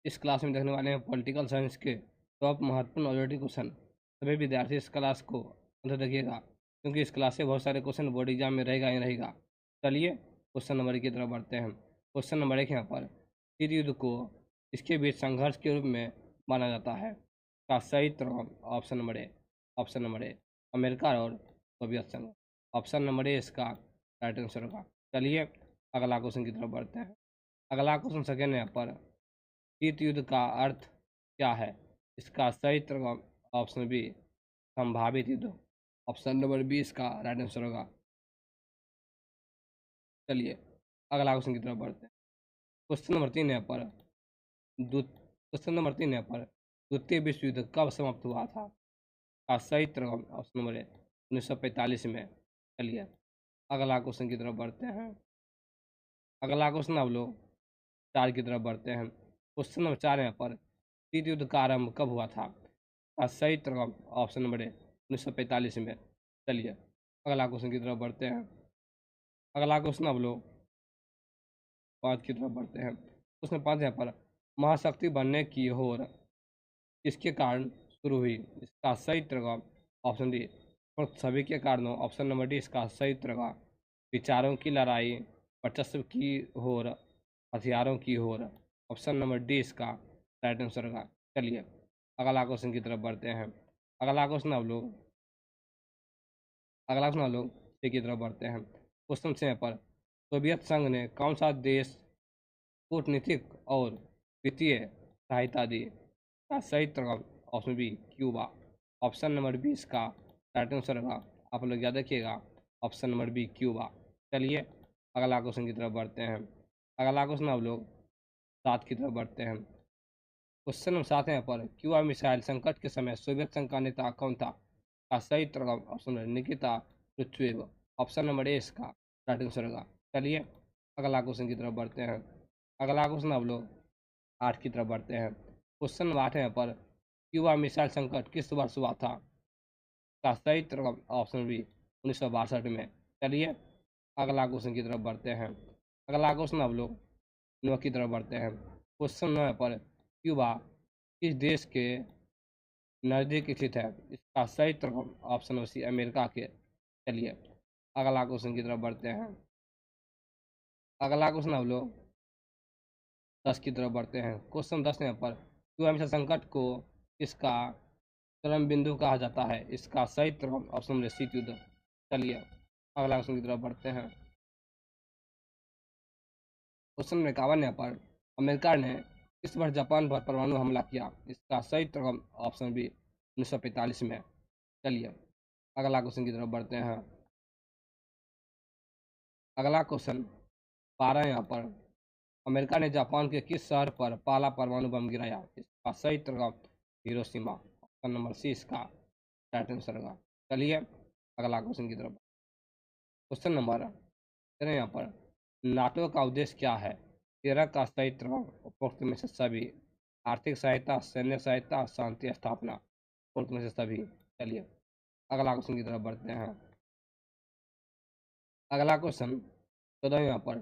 इस क्लास में देखने वाले हैं पॉलिटिकल साइंस के टॉप महत्वपूर्ण और जटिल क्वेश्चन। सभी विद्यार्थी इस क्लास को अंत देखिएगा, क्योंकि इस क्लास से बहुत सारे क्वेश्चन बोर्ड एग्जाम में रहेगा ही रहेगा। चलिए क्वेश्चन नंबर 1 की तरफ बढ़ते हैं। क्वेश्चन नंबर 1 यहाँ पर, शीत युद्ध को इसके बीच संघर्ष के रूप में माना जाता है। का सही उत्तर ऑप्शन नंबर ए अमेरिका और सोवियत संघ। ऑप्शन नंबर ए इसका राइट आंसर होगा। चलिए अगला क्वेश्चन की तरफ बढ़ते हैं। अगला क्वेश्चन सेकेंड यहाँ पर, शीत युद्ध का अर्थ क्या है? इसका सही उत्तर ऑप्शन बी संभावित युद्ध। ऑप्शन नंबर बी इसका राइट आंसर होगा। चलिए अगला क्वेश्चन की तरफ बढ़ते हैं। क्वेश्चन नंबर 3 यहाँ पर, क्वेश्चन नंबर 3 यहाँ पर, द्वितीय विश्व युद्ध कब समाप्त हुआ था? का सही उत्तर ऑप्शन नंबर ए 1945 में। चलिए अगला क्वेश्चन की तरफ बढ़ते हैं। अगला क्वेश्चन आप लोग 4 की तरफ बढ़ते हैं। क्वेश्चन नंबर 4 यहाँ पर, शीत युद्ध का आरंभ कब हुआ था? का सही उत्तर ऑप्शन नंबर ए 1945 में। चलिए अगला क्वेश्चन की तरफ बढ़ते हैं। अगला क्वेश्चन आप लोग 5 की तरफ बढ़ते हैं। क्वेश्चन 5 यहाँ पर, महाशक्ति बनने की होड़ किसके कारण शुरू हुई? इसका सही उत्तर ऑप्शन डी और सभी के कारणों। ऑप्शन नंबर डी इसका सही उत्तर होगा। विचारों की लड़ाई, वर्चस्व की होड़, हथियारों की होड़। ऑप्शन नंबर डी इसका राइट आंसर होगा। चलिए अगला क्वेश्चन की तरफ बढ़ते हैं। अगला क्वेश्चन आप लोग अगला क्वेश्चन आप लोग 6 की तरफ बढ़ते हैं। क्वेश्चन 6 पर, सोवियत संघ ने कौन सा देश कूटनीतिक और वित्तीय सहायता दी? का सही उत्तर option B Cuba. Option number B इसका राइट आंसर होगा। आप लोग याद रखिएगा, ऑप्शन नंबर बी क्यूबा। चलिए अगला क्वेश्चन की तरफ बढ़ते हैं। अगला क्वेश्चन आप लोग 7 की तरफ बढ़ते हैं। क्वेश्चन नंबर 7 है यहाँ पर, क्यूबा मिसाइल संकट के समय सोवियत संघ का नेता कौन था? का सही उत्तर option number Nikita Khrushchev. Option number A इसका राइट आंसर होगा। चलिए अगला क्वेश्चन की तरफ बढ़ते हैं। अगला क्वेश्चन आप लोग 8 की तरफ बढ़ते हैं। क्वेश्चन नंबर 8 है यहाँ पर, क्यूबा मिसाइल संकट किस वर्ष हुआ था? का सही उत्तर ऑप्शन बी 1962 में। चलिए अगला क्वेश्चन की तरफ बढ़ते हैं। अगला क्वेश्चन आप लोग 9 की तरफ बढ़ते हैं। क्वेश्चन 9 पर, क्यूबा किस देश के नज़दीक स्थित है? इसका सही उत्तर ऑप्शन सी अमेरिका के। चलिए अगला क्वेश्चन की तरफ बढ़ते हैं। अगला क्वेश्चन आप लोग 10 की तरफ बढ़ते हैं। क्वेश्चन 10 यहाँ पर, क्यों हमेशा संकट को इसका चरम बिंदु कहा जाता है? इसका सही उत्तर ऑप्शन नंबर सी युद्ध। चलिए अगला क्वेश्चन की तरफ बढ़ते हैं। क्वेश्चन नंबर 51 यहाँ पर, अमेरिका ने किस वर्ष जापान पर परमाणु हमला किया? इसका सही उत्तर ऑप्शन बी 1945 में। चलिए अगला क्वेश्चन की तरफ बढ़ते हैं। अगला क्वेश्चन 12 यहाँ पर, अमेरिका ने जापान के किस शहर पर पहला परमाणु बम गिराया? इसका सही उत्तर हिरोशिमा। ऑप्शन नंबर सी इसका राइट आंसर होगा। चलिए अगला क्वेश्चन की तरफ। क्वेश्चन नंबर 13 यहाँ पर, नाटो का उद्देश्य क्या है? 13 का सही उत्तर उपरोक्त में से सभी। आर्थिक सहायता, सैन्य सहायता, शांति स्थापना। उपरोक्त में से सभी। चलिए अगला क्वेश्चन की तरफ बढ़ते हैं। अगला क्वेश्चन 14 यहाँ पर,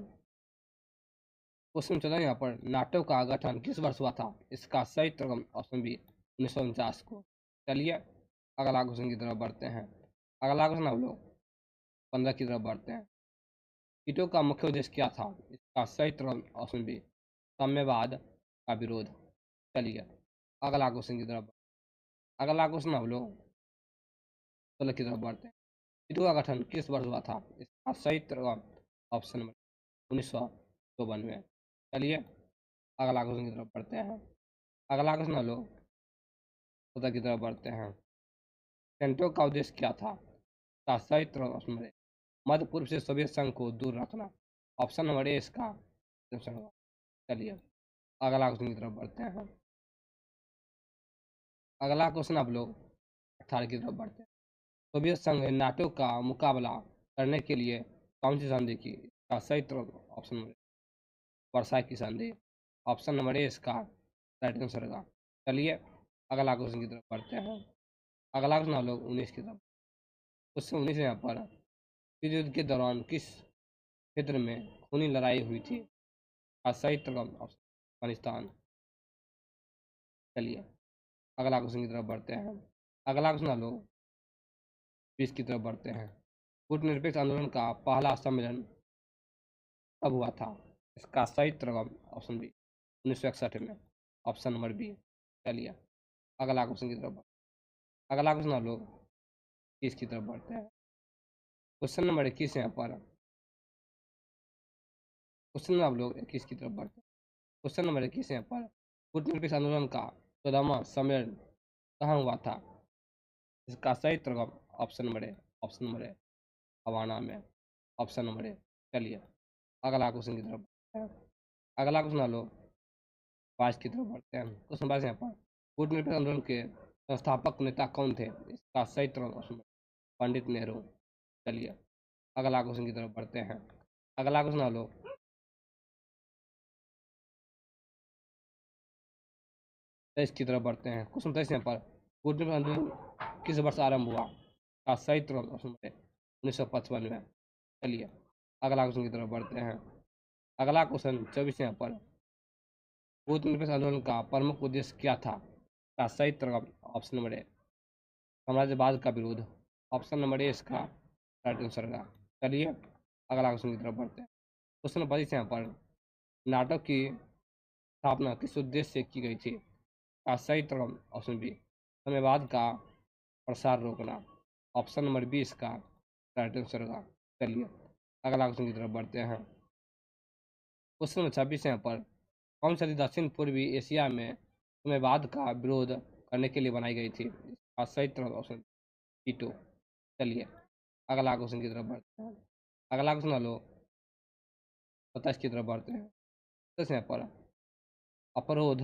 क्वेश्चन 14 यहाँ पर, नाटो का गठन किस वर्ष हुआ था? इसका सही उत्तर ऑप्शन बी 1949 को। चलिए अगला क्वेश्चन की तरफ बढ़ते हैं। अगला क्वेश्चन हम लोग 15 की तरफ बढ़ते हैं। कीटों का मुख्य उद्देश्य क्या था? इसका सही उत्तर ऑप्शन बी साम्यवाद का विरोध। चलिए अगला क्वेश्चन की तरफ। अगला क्वेश्चन हम लोग 16 की तरफ बढ़ते हैं। कीटों का गठन किस वर्ष हुआ था? इसका सही उत्तर ऑप्शन नंबर 1952 में। चलिए अगला क्वेश्चन की तरफ बढ़ते हैं। अगला क्वेश्चन हम लोग 17 की तरफ बढ़ते हैं। सेंटो का उद्देश्य क्या था? का सही उत्तर ऑप्शन नंबर ए मध्य पूर्व से सोवियत संघ को दूर रखना। ऑप्शन नंबर ए इसका ऑप्शन होगा। चलिए अगला क्वेश्चन की तरफ बढ़ते हैं। अगला क्वेश्चन आप लोग 18 की तरफ बढ़ते हैं। सोवियत संघ ने नाटो का मुकाबला करने के लिए कौन सी संधि की? इसका सही उत्तर ऑप्शन नंबर वर्साई की संधि। ऑप्शन नंबर ए इसका राइट आंसर होगा। चलिए अगला क्वेश्चन की तरफ बढ़ते हैं। अगला क्वेश्चन आप लोग 19 की तरफ। क्वेश्चन 19 यहाँ पर, शीत युद्ध के दौरान किस क्षेत्र में खूनी लड़ाई हुई थी? का सही उत्तर अफगानिस्तान। चलिए अगला क्वेश्चन की तरफ बढ़ते हैं। अगला क्वेश्चन हम लोग 20 की तरफ बढ़ते हैं। कूटनिरपेक्ष आंदोलन का पहला सम्मेलन कब हुआ था? इसका सही जवाब ऑप्शन बी 1961 में, ऑप्शन नंबर बी। चलिए अगला क्वेश्चन की तरफ अगला क्वेश्चन हम लोग 30 की तरफ बढ़ते हैं। क्वेश्चन नंबर 21 यहाँ पर क्वेश्चन में आप लोग 21 की तरफ बढ़ते हैं। क्वेश्चन नंबर 21 यहाँ पर कूटनिरपेक्ष आंदोलन का 14वां सम्मेलन कहाँ हुआ था? इसका सही जवाब option number A, option number A Havana में, ऑप्शन नंबर ए। चलिए अगला क्वेश्चन की तरफ बढ़ते हैं। अगला क्वेश्चन हम लोग 22 की तरफ बढ़ते हैं। क्वेश्चन 22 यहाँ पर कूटनिरपेक्ष आंदोलन के संस्थापक नेता कौन थे? इसका सही जवाब ऑप्शन पंडित नेहरू। चलिए अगला क्वेश्चन की तरफ बढ़ते हैं। अगला क्वेश्चन हम लोग 23 की तरफ बढ़ते हैं। क्वेश्चन 23 यहाँ पर कूटनीतिक आंदोलन किस वर्ष आरंभ हुआ? का सही जवाब ऑप्शन 1955 में। चलिए अगला क्वेश्चन की तरफ बढ़ते हैं। अगला क्वेश्चन 24 यहाँ पर कूटनीतिक आंदोलन का प्रमुख उद्देश्य क्या था? का सही जवाब ऑप्शन नंबर ए साम्राज्यवाद का विरोध, ऑप्शन नंबर ए इसका राइट आंसर का। चलिए अगला क्वेश्चन की तरफ बढ़ते हैं। क्वेश्चन 25 यहाँ पर नाटक की स्थापना किस उद्देश्य से की गई थी? का सही जवाब ऑप्शन बी साम्यवाद का प्रसार रोकना, ऑप्शन नंबर बी इसका राइट आंसर का। चलिए अगला क्वेश्चन की तरफ बढ़ते हैं। क्वेश्चन नंबर 26 यहाँ पर कौन सी दक्षिण पूर्वी एशिया में साम्यवाद का विरोध करने के लिए बनाई गई थी? इसका सही जवाब ऑप्शन टीटो। चलिए अगला क्वेश्चन की तरफ बढ़ते हैं। अगला क्वेश्चन लो 27 की तरफ बढ़ते हैं। तो यहाँ पर अपरोध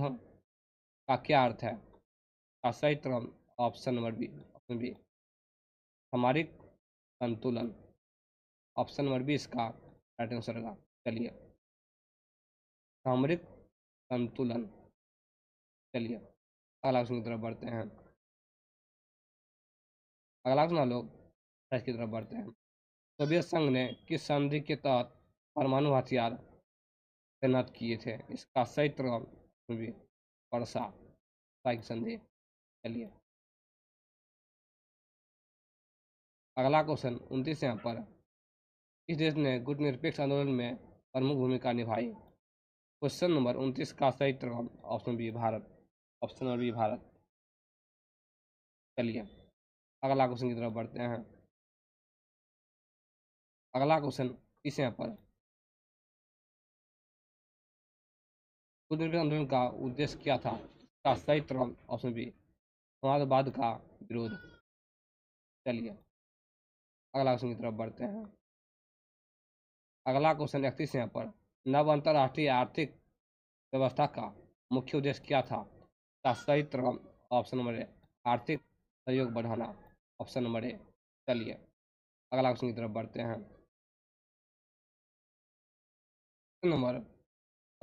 का क्या अर्थ है? का सही जवाब option number B, option B सामरिक संतुलन, ऑप्शन नंबर बी इसका राइट आंसर का। चलिए सामरिक संतुलन। चलिए अगला क्वेश्चन की तरफ बढ़ते हैं। अगला क्वेश्चन लोग की तरफ बढ़ते हैं। सोवियत संघ ने किस संधि के तहत परमाणु हथियार तैनात किए थे? इसका सही जवाब भी वर्षा की संधि। चलिए अगला क्वेश्चन 29 यहाँ पर किस देश ने गुटनिरपेक्ष आंदोलन में प्रमुख भूमिका निभाई? क्वेश्चन नंबर 29 का सही जवाब option B Bharat, option number B Bharat. चलिए अगला क्वेश्चन की तरफ बढ़ते हैं। अगला क्वेश्चन इस यहाँ पर गुटनिरपेक्ष आंदोलन का उद्देश्य क्या था? का सही जवाब ऑप्शन बी समाजवाद का विरोध। चलिए अगला क्वेश्चन की तरफ बढ़ते हैं। अगला क्वेश्चन 31 यहाँ पर नव अंतर्राष्ट्रीय आर्थिक व्यवस्था का मुख्य उद्देश्य क्या था? का सही जवाब ऑप्शन नंबर ए आर्थिक सहयोग बढ़ाना, ऑप्शन नंबर ए। चलिए अगला क्वेश्चन की तरफ बढ़ते हैं। नंबर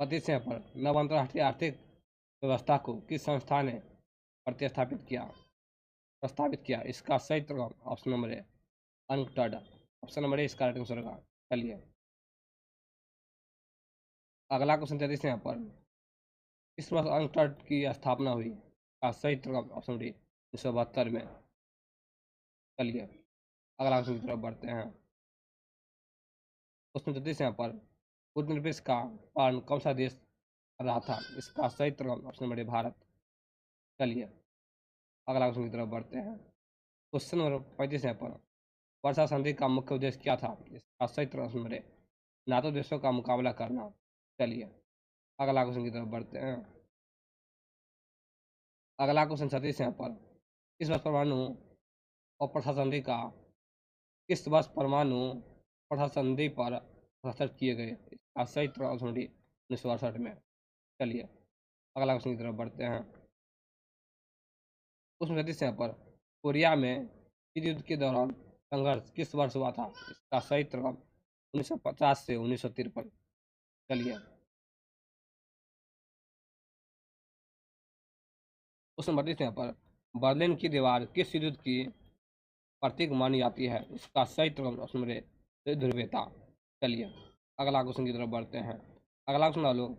25 यहाँ पर नव अंतर्राष्ट्रीय आर्थिक व्यवस्था को किस संस्था ने प्रस्तावित किया? इसका सही जवाब option number A UNCTAD, option number A इसका राइट आंसर का। चलिए अगला क्वेश्चन 33 यहाँ पर किस वर्ष अनक्टड की स्थापना हुई? का सही जवाब ऑप्शन डी 1972 में। चलिए अगला क्वेश्चन की तरफ बढ़ते हैं। क्वेश्चन 33 यहाँ पर कूटनिरपेक्ष का पालन कौन सा देश कर रहा था? इसका सही जवाब ऑप्शन नंबर ए भारत। चलिए अगला क्वेश्चन की तरफ बढ़ते हैं। क्वेश्चन नंबर 35 यहाँ पर वर्षा संधि का मुख्य उद्देश्य क्या था? इसका सही जवाब ऑप्शन नंबर ए नाटो देशों का मुकाबला करना। चलिए अगला क्वेश्चन की तरफ बढ़ते हैं। अगला क्वेश्चन 36 यहाँ पर किस वर्ष परमाणु और प्रशासंधि का किस वर्ष परमाणु प्रशासंधि पर हस्ताक्षर किए गए? इसका सही जवाब ऑप्शन डी 1968 में। चलिए अगला क्वेश्चन की तरफ बढ़ते हैं। क्वेश्चन 37 यहाँ पर कोरिया में शीत युद्ध के दौरान संघर्ष किस वर्ष हुआ था? इसका सही जवाब 1950 से 1953। चलिए क्वेश्चन 32 यहाँ पर बर्लिन की दीवार किस युद्ध की प्रतीक मानी जाती है? इसका सही जवाब ऑप्शन नंबर ए ध्रुवीयता। चलिए अगला क्वेश्चन की तरफ बढ़ते हैं। अगला क्वेश्चन लोग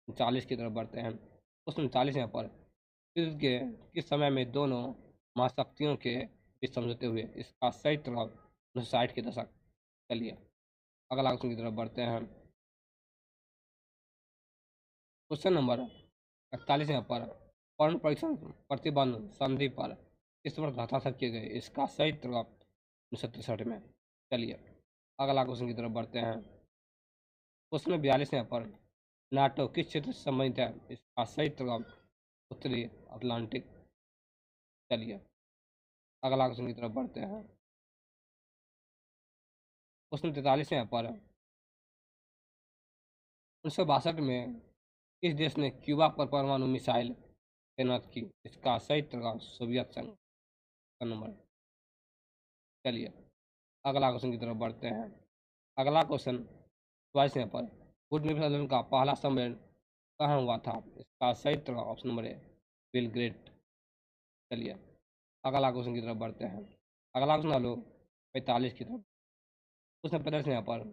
40 की तरफ बढ़ते हैं। क्वेश्चन 40 यहाँ पर युद्ध के किस समय में दोनों महाशक्तियों के बीच समझौते हुए? इसका सही जवाब 1960 के दशक। चलिए अगला क्वेश्चन की तरफ बढ़ते हैं। क्वेश्चन नंबर 41 यहाँ पर परमाणु परीक्षण प्रतिबंध संधि पर किस वर्ष हस्ताक्षर किए गए? इसका सही जवाब 1963 में। चलिए अगला क्वेश्चन की तरफ बढ़ते हैं। क्वेश्चन 42 यहाँ पर नाटो किस क्षेत्र से संबंधित है? इसका सही जवाब उत्तरी अटलांटिक। चलिए अगला क्वेश्चन की तरफ बढ़ते हैं। क्वेश्चन 43 यहाँ पर 1962 में किस देश ने क्यूबा पर परमाणु मिसाइल तैनात की? इसका सही जवाब सोवियत संघ का नंबर। चलिए अगला क्वेश्चन की तरफ बढ़ते हैं। अगला क्वेश्चन 22 यहाँ पर कूटनीतिक सम्मेलन का पहला सम्मेलन कहाँ हुआ था? इसका सही जवाब ऑप्शन नंबर ए बेलग्रेड। चलिए अगला क्वेश्चन की तरफ बढ़ते हैं। अगला क्वेश्चन लो 45 की तरफ। क्वेश्चन 45 यहाँ पर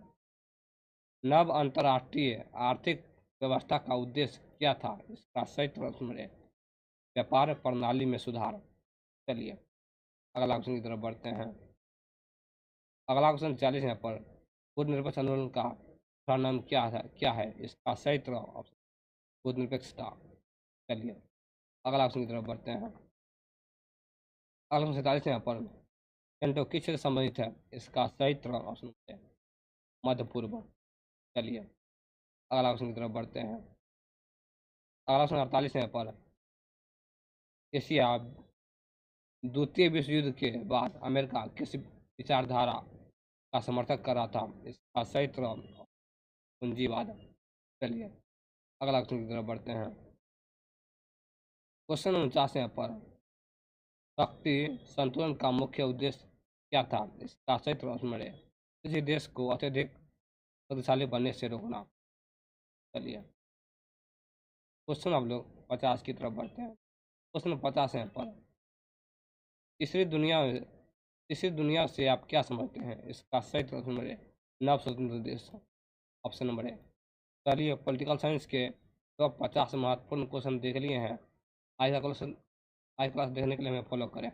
नव अंतर्राष्ट्रीय आर्थिक व्यवस्था का उद्देश्य क्या था? इसका सही जवाब ऑप्शन नंबर ए व्यापार प्रणाली में सुधार। चलिए अगला क्वेश्चन की तरफ बढ़ते हैं। अगला क्वेश्चन 40 यहाँ पर कूटनिरपेक्ष आंदोलन का पूरा नाम क्या है? इसका सही जवाब ऑप्शन कूटनिरपेक्षता। चलिए अगला क्वेश्चन की तरफ बढ़ते हैं। अगला क्वेश्चन 47 यहाँ पर पेंटो किस क्षेत्र से संबंधित है? इसका सही जवाब ऑप्शन है मध्य पूर्व। चलिए अगला क्वेश्चन की तरफ बढ़ते हैं। अगला क्वेश्चन 48 यहाँ पर एशिया द्वितीय विश्व युद्ध के बाद अमेरिका किस विचारधारा का समर्थन कर रहा था? इसका सही जवाब पूंजीवाद। चलिए अगला क्वेश्चन की तरफ बढ़ते हैं। क्वेश्चन 49 यहाँ पर शक्ति संतुलन का मुख्य उद्देश्य क्या था? इसका सही जवाब है किसी देश को अत्यधिक शक्तिशाली बनने से रोकना। चलिए क्वेश्चन आप लोग 50 की तरफ बढ़ते हैं। क्वेश्चन 50 यहाँ पर तीसरी दुनिया से आप क्या समझते हैं? इसका सही जवाब नंबर है नव स्वतंत्र देश। ऑप्शन नंबर है। चलिए पॉलिटिकल साइंस के तो 50 महत्वपूर्ण क्वेश्चन देख लिए हैं। आज का क्लास देखने के लिए हमें फॉलो करें।